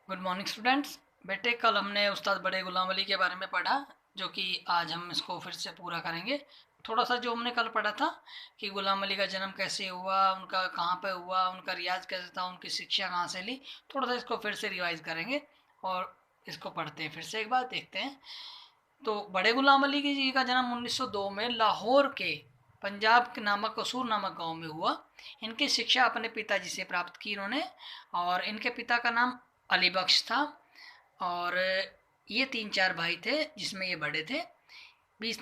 Good morning students. बेटे, कल हमने उस्ताद बड़े गुलाम अली के बारे में पढ़ा, जो कि आज हम इसको फिर से पूरा करेंगे। थोड़ा सा जो हमने कल पढ़ा था कि गुलाम अली का जन्म कैसे हुआ, उनका कहाँ पे हुआ, उनका रियाज कैसे था, उनकी शिक्षा कहाँ से ली, थोड़ा सा इसको फिर से रिवाइज करेंगे और इसको पढ़ते हैं। फिर से एक बार देखते हैं। तो बड़े गुलाम अली की जी का जन्म 1902 में लाहौर के पंजाब के नामक कसूर नामक गांव में हुआ। इनकी शिक्षा अपने पिताजी से प्राप्त की इन्होंने, और इनके पिता का नाम अली बख्श था। और ये तीन चार भाई थे जिसमें ये बड़े थे।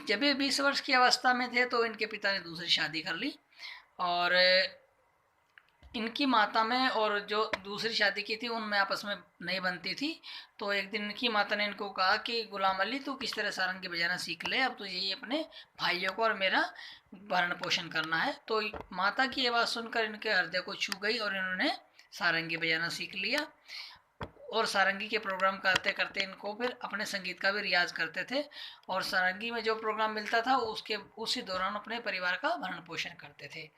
जब ये 20 वर्ष की अवस्था में थे तो इनके पिता ने दूसरी शादी कर ली, और इनकी माता में और जो दूसरी शादी की थी उनमें आपस में नहीं बनती थी। तो एक दिन इनकी माता ने इनको कहा कि गुलाम अली, तू किस तरह सारंगी बजाना सीख ले, अब तुझे ये अपने भाइयों को और मेरा भरण पोषण करना है। तो माता की आवाज़ सुनकर इनके हृदय को छू गई और इन्होंने सारंगी बजाना सीख लिया। और सारंगी के प्रोग्राम करते करते इनको फिर अपने संगीत का भी रियाज करते थे, और सारंगी में जो प्रोग्राम मिलता था उसके उसी दौरान अपने परिवार का भरण पोषण करते थे।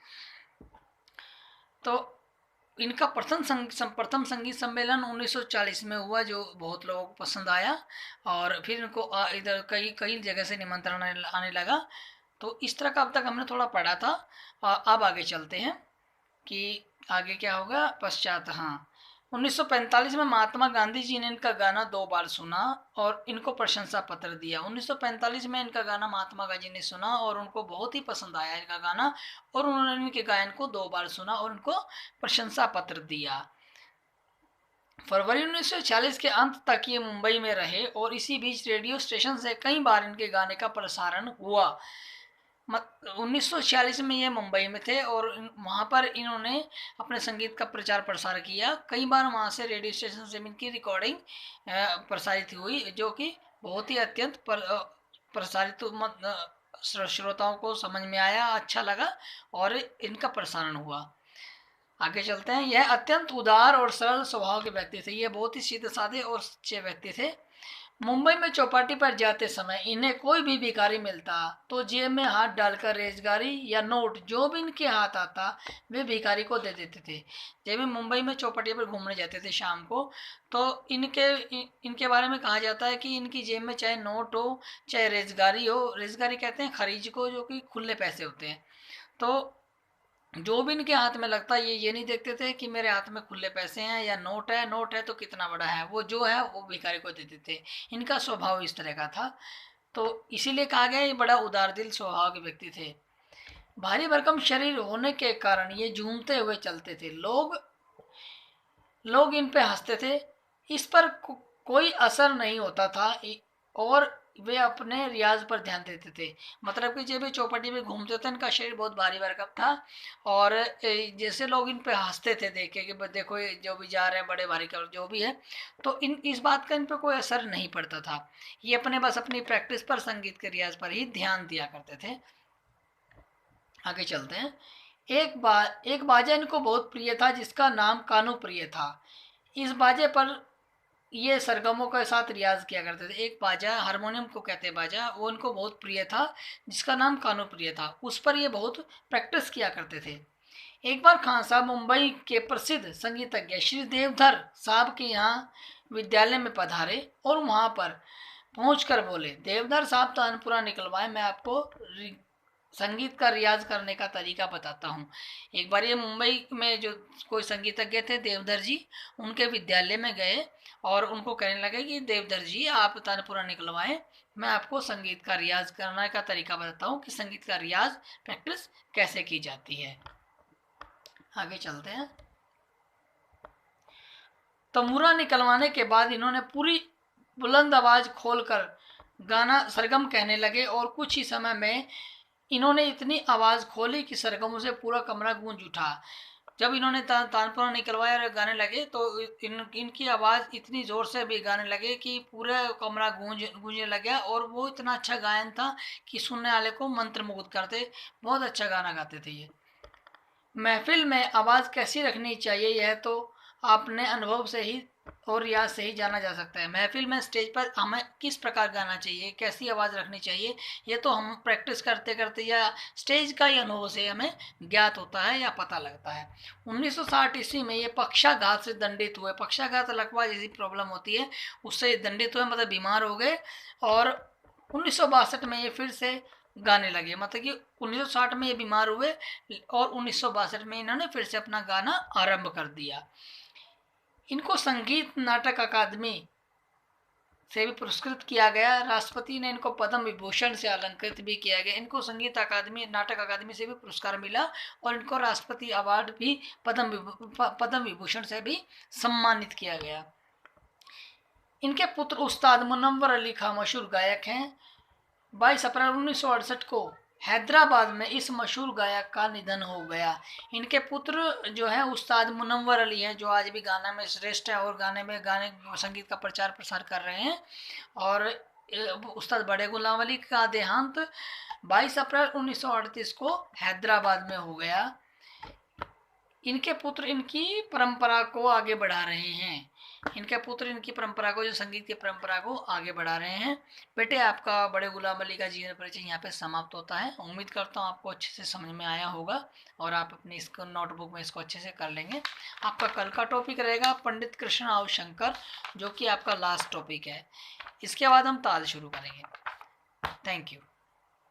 तो इनका प्रथम संगीत सम्मेलन 1940 में हुआ, जो बहुत लोगों को पसंद आया, और फिर इनको इधर कई कई जगह से निमंत्रण आने लगा। तो इस तरह का अब तक हमने थोड़ा पढ़ा था। अब आगे चलते हैं कि आगे क्या होगा पश्चात। हाँ, 1945 में महात्मा गांधी जी ने इनका गाना 2 बार सुना और इनको प्रशंसा पत्र दिया। 1945 में इनका गाना महात्मा गांधी ने सुना और उनको बहुत ही पसंद आया इनका गाना, और उन्होंने इनके गायन को 2 बार सुना और उनको प्रशंसा पत्र दिया। फरवरी 1940 के अंत तक ये मुंबई में रहे, और इसी बीच रेडियो स्टेशन से कई बार इनके गाने का प्रसारण हुआ। 1946 में ये मुंबई में थे और वहाँ पर इन्होंने अपने संगीत का प्रचार प्रसार किया। कई बार वहाँ से रेडियो स्टेशन से इनकी रिकॉर्डिंग प्रसारित हुई, जो कि बहुत ही अत्यंत प्रसारित श्रोताओं को समझ में आया, अच्छा लगा, और इनका प्रसारण हुआ। आगे चलते हैं। यह अत्यंत उदार और सरल स्वभाव के व्यक्ति थे। ये बहुत ही सीधे साधे और सच्चे व्यक्ति थे। मुंबई में चौपाटी पर जाते समय इन्हें कोई भी भिखारी मिलता तो जेब में हाथ डालकर रेजगारी या नोट जो भी इनके हाथ आता वे भिखारी को दे देते थे। जब भी मुंबई में चौपाटी पर घूमने जाते थे शाम को, तो इनके बारे में कहा जाता है कि इनकी जेब में चाहे नोट हो चाहे रेजगारी हो, रेजगारी कहते हैं खरीज को, जो कि खुले पैसे होते हैं। तो जो भी इनके हाथ में लगता ये नहीं देखते थे कि मेरे हाथ में खुले पैसे हैं या नोट है तो कितना बड़ा है, वो जो है वो भिखारी को देते थे। इनका स्वभाव इस तरह का था। तो इसीलिए कहा गया ये बड़ा उदार दिल स्वभाव के व्यक्ति थे। भारी भरकम शरीर होने के कारण ये झूमते हुए चलते थे। लोग इन पे हंसते थे। इस पर कोई असर नहीं होता था, और वे अपने रियाज पर ध्यान देते थे। मतलब कि जब ये चौपाटी में घूमते थे इनका शरीर बहुत भारी भरकम था, और जैसे लोग इन पे हंसते थे देख के कि देखो ये जो भी जा रहे हैं बड़े भारी कर जो भी है, तो इस बात का इन पे कोई असर नहीं पड़ता था। ये बस अपनी प्रैक्टिस पर, संगीत के रियाज पर ही ध्यान दिया करते थे। आगे चलते हैं। एक बाजा इनको बहुत प्रिय था जिसका नाम कानू प्रिय था। इस बाजे पर ये सरगमों के साथ रियाज किया करते थे। एक बाजा, हारमोनियम को कहते हैं बाजा, वो इनको बहुत प्रिय था जिसका नाम कानू प्रिय था। उस पर ये बहुत प्रैक्टिस किया करते थे। एक बार खान साहब मुंबई के प्रसिद्ध संगीतज्ञ श्री देवधर साहब के यहाँ विद्यालय में पधारे और वहाँ पर पहुंचकर बोले, देवधर साहब तानपुरा निकलवाए, मैं आपको संगीत का रियाज करने का तरीका बताता हूँ। एक बार ये मुंबई में जो कोई संगीतज्ञ थे देवधर जी, उनके विद्यालय में गए और उनको कहने लगे कि देवधर जी आप तानपुरा निकलवाएं, मैं आपको संगीत का रियाज करने का तरीका बताता हूँ कि संगीत का रियाज प्रैक्टिस कैसे की जाती है। आगे चलते हैं। तंबूरा निकलवाने के बाद इन्होंने पूरी बुलंद आवाज खोलकर गाना सरगम कहने लगे, और कुछ ही समय में इन्होंने इतनी आवाज़ खोली कि सरगमों से पूरा कमरा गूंज उठा। जब इन्होंने तानपुरा निकलवाया और गाने लगे तो इनकी आवाज़ इतनी ज़ोर से भी गाने लगे कि पूरा कमरा गूंजने लग गया, और वो इतना अच्छा गायन था कि सुनने वाले को मंत्रमुग्ध करते। बहुत अच्छा गाना गाते थे ये। महफिल में आवाज़ कैसी रखनी चाहिए यह तो आपने अनुभव से ही और रियाज से ही जाना जा सकता है। महफिल में स्टेज पर हमें किस प्रकार गाना चाहिए, कैसी आवाज़ रखनी चाहिए, ये तो हम प्रैक्टिस करते करते या स्टेज का ही अनुभव से हमें ज्ञात होता है या पता लगता है। 1960 ईस्वी में ये पक्षाघात से दंडित हुए। पक्षाघात लकवा जैसी प्रॉब्लम होती है, उससे दंडित हुए, मतलब बीमार हो गए। और 1962 में ये फिर से गाने लगे, मतलब कि 1960 में ये बीमार हुए और 1962 में इन्होंने फिर से अपना गाना आरंभ कर दिया। इनको संगीत नाटक अकादमी से भी पुरस्कृत किया गया। राष्ट्रपति ने इनको पद्म विभूषण से अलंकृत भी किया गया। इनको संगीत अकादमी, नाटक अकादमी से भी पुरस्कार मिला और इनको राष्ट्रपति अवार्ड भी पद्म विभूषण से भी सम्मानित किया गया। इनके पुत्र उस्ताद मुनव्वर अली खां मशहूर गायक हैं। 22 अप्रैल 1968 को हैदराबाद में इस मशहूर गायक का निधन हो गया। इनके पुत्र जो है उस्ताद मुनव्वर अली हैं, जो आज भी गाना में श्रेष्ठ है और गाने संगीत का प्रचार प्रसार कर रहे हैं। और उस्ताद बड़े गुलाम अली का देहांत 22 अप्रैल 1938 को हैदराबाद में हो गया। इनके पुत्र इनकी परंपरा को आगे बढ़ा रहे हैं। इनके पुत्र इनकी परंपरा को, जो संगीत की परंपरा को आगे बढ़ा रहे हैं। बेटे, आपका बड़े गुलाम अली का जीवन परिचय यहाँ पे समाप्त होता है। उम्मीद करता हूँ आपको अच्छे से समझ में आया होगा और आप अपनी इसको नोटबुक में इसको अच्छे से कर लेंगे। आपका कल का टॉपिक रहेगा पंडित कृष्णराव शंकर, जो कि आपका लास्ट टॉपिक है। इसके बाद हम ताल शुरू करेंगे। Thank you.